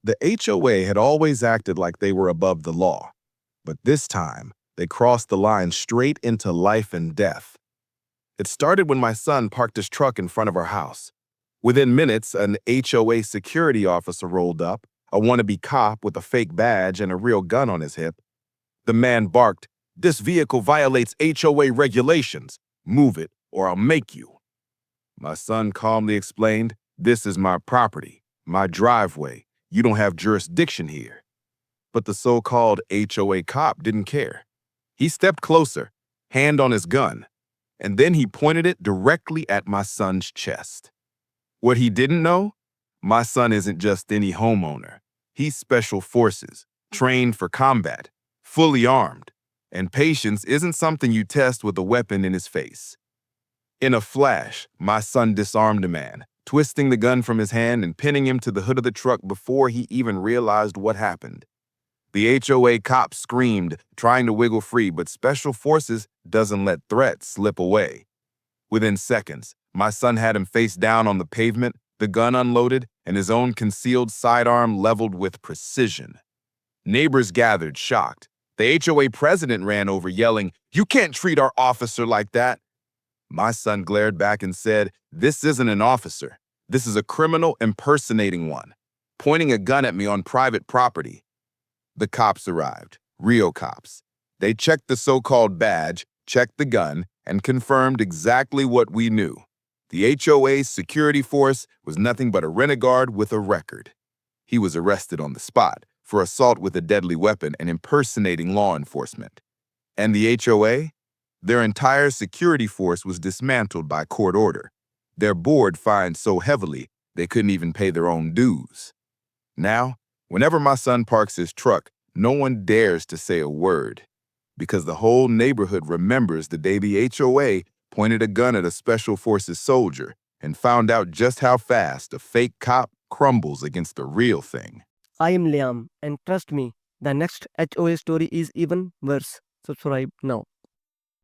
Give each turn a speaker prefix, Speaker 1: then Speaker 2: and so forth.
Speaker 1: The HOA had always acted like they were above the law, but this time they crossed the line straight into life and death. It started when my son parked his truck in front of our house. Within minutes, an HOA security officer rolled up, a wannabe cop with a fake badge and a real gun on his hip. The man barked, "This vehicle violates HOA regulations. Move it, or I'll make you." My son calmly explained, "This is my property, my driveway. You don't have jurisdiction here." But the so-called HOA cop didn't care. He stepped closer, hand on his gun, and then he pointed it directly at my son's chest. What he didn't know? My son isn't just any homeowner. He's special forces, trained for combat, fully armed, and patience isn't something you test with a weapon in his face. In a flash, my son disarmed a man, twisting the gun from his hand and pinning him to the hood of the truck before he even realized what happened. The HOA cop screamed, trying to wiggle free, but Special Forces doesn't let threats slip away. Within seconds, my son had him face down on the pavement, the gun unloaded, and his own concealed sidearm leveled with precision. Neighbors gathered, shocked. The HOA president ran over, yelling, "You can't treat our officer like that." My son glared back and said, "This isn't an officer. This is a criminal impersonating one, pointing a gun at me on private property." The cops arrived, real cops. They checked the so-called badge, checked the gun, and confirmed exactly what we knew. The HOA's security force was nothing but a renegade with a record. He was arrested on the spot for assault with a deadly weapon and impersonating law enforcement. And the HOA? Their entire security force was dismantled by court order. Their board fined so heavily they couldn't even pay their own dues. Now, whenever my son parks his truck, no one dares to say a word, because the whole neighborhood remembers the day the HOA pointed a gun at a Special Forces soldier and found out just how fast a fake cop crumbles against a real thing.
Speaker 2: I am Liam, and trust me, the next HOA story is even worse. Subscribe now.